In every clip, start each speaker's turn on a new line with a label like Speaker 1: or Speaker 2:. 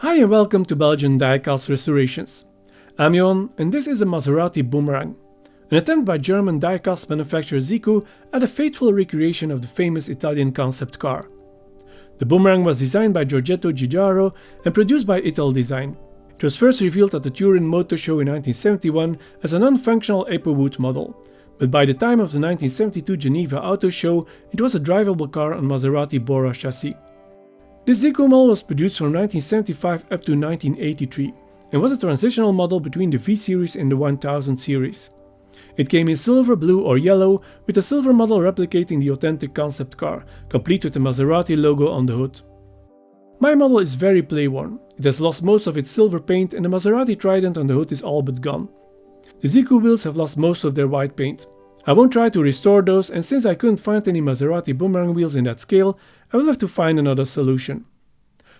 Speaker 1: Hi and welcome to Belgian Diecast Restorations. I'm Johan and this is a Maserati Boomerang, an attempt by German diecast manufacturer Siku at a faithful recreation of the famous Italian concept car. The Boomerang was designed by Giorgetto Giugiaro and produced by Ital Design. It was first revealed at the Turin Motor Show in 1971 as a non-functional Applewood model, but by the time of the 1972 Geneva Auto Show it was a drivable car on Maserati Bora chassis. This Siku model was produced from 1975 up to 1983 and was a transitional model between the V series and the 1000 series. It came in silver, blue or yellow, with a silver model replicating the authentic concept car, complete with the Maserati logo on the hood. My model is very playworn. It has lost most of its silver paint and the Maserati trident on the hood is all but gone. The Siku wheels have lost most of their white paint. I won't try to restore those, and since I couldn't find any Maserati Boomerang wheels in that scale, I will have to find another solution.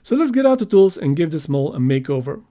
Speaker 1: So let's get out the tools and give this model a makeover.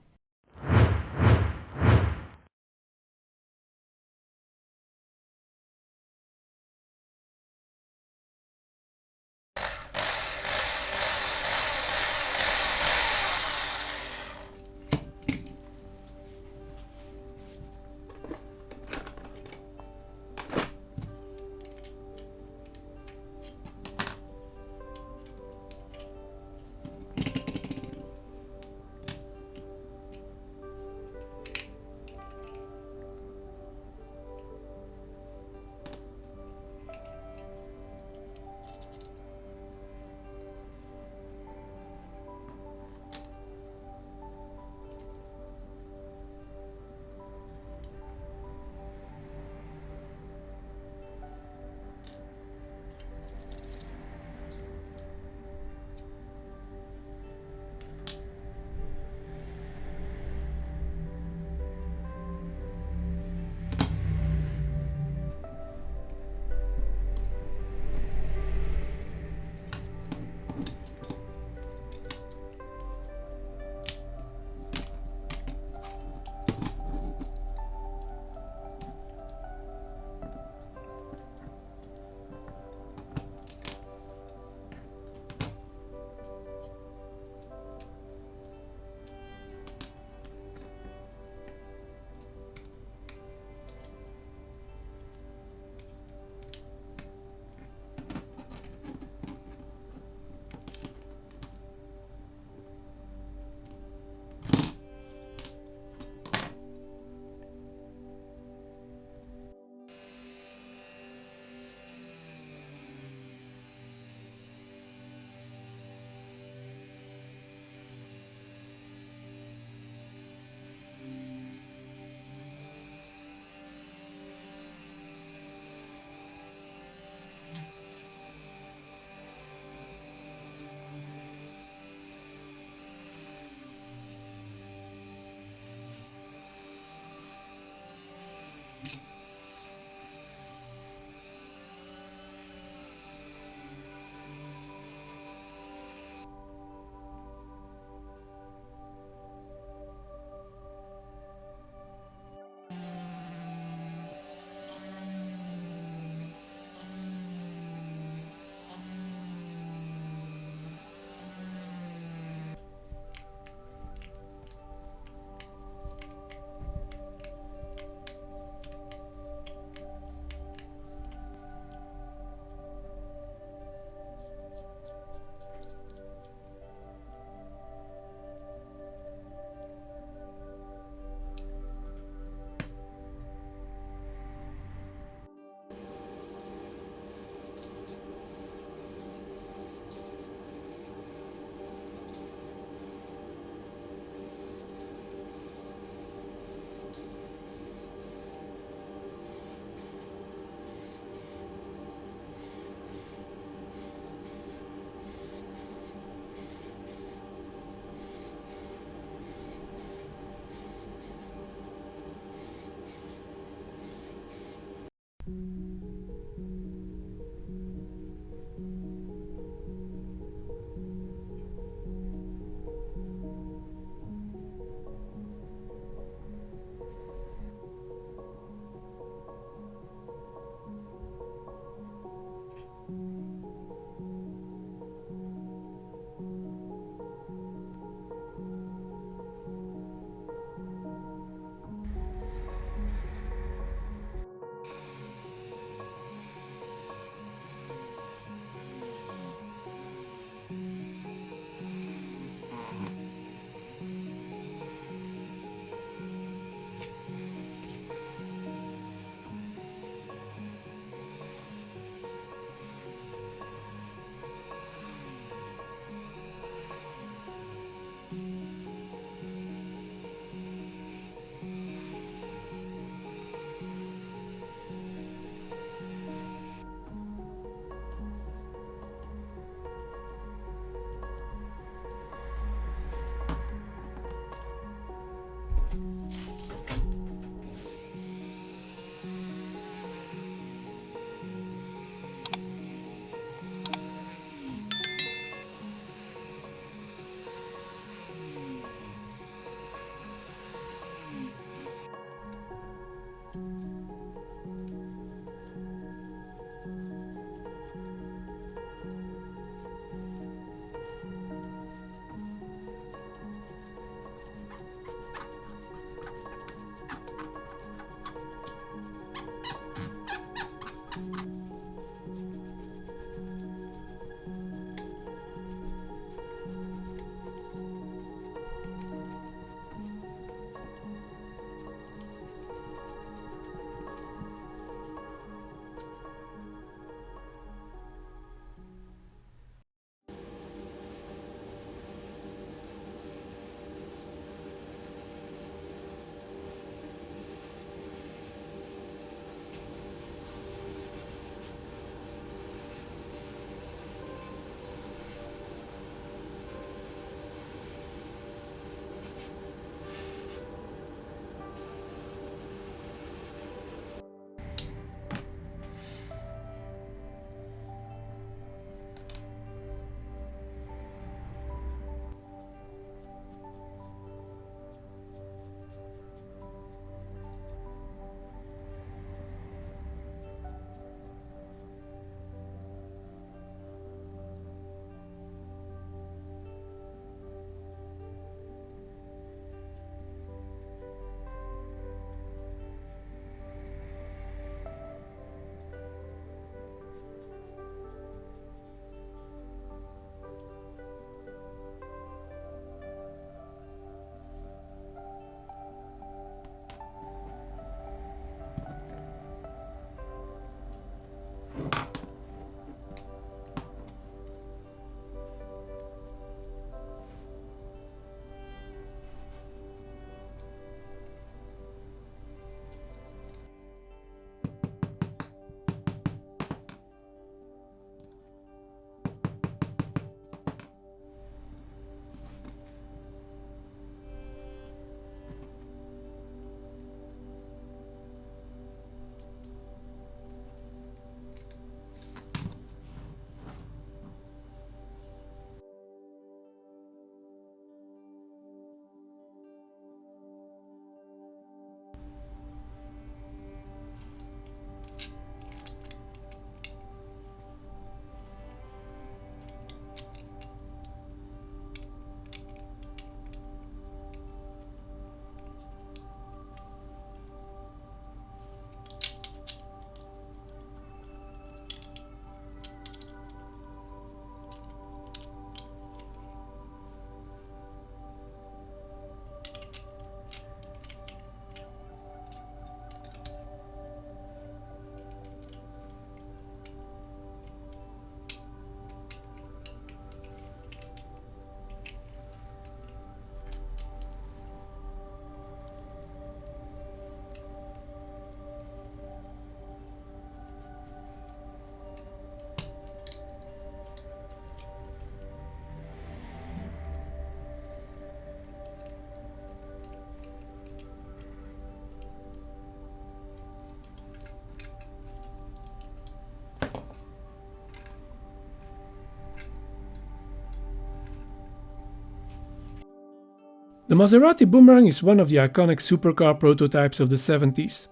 Speaker 1: The Maserati Boomerang is one of the iconic supercar prototypes of the 70s.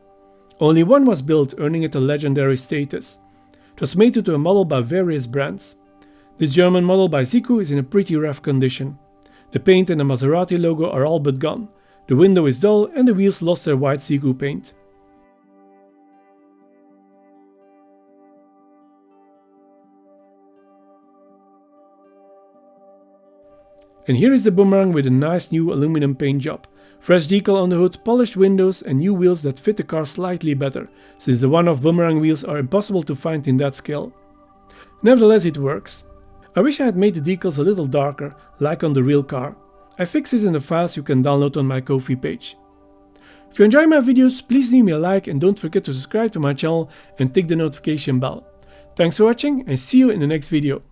Speaker 1: Only one was built, earning it a legendary status. It was made into a model by various brands. This German model by Siku is in a pretty rough condition. The paint and the Maserati logo are all but gone. The window is dull and the wheels lost their white Siku paint. And here is the Boomerang with a nice new aluminum paint job, fresh decal on the hood, polished windows and new wheels that fit the car slightly better, since the one-off Boomerang wheels are impossible to find in that scale. Nevertheless, it works. I wish I had made the decals a little darker, like on the real car. I fixed this in the files you can download on my Ko-fi page. If you enjoy my videos, please leave me a like and don't forget to subscribe to my channel and tick the notification bell. Thanks for watching and see you in the next video.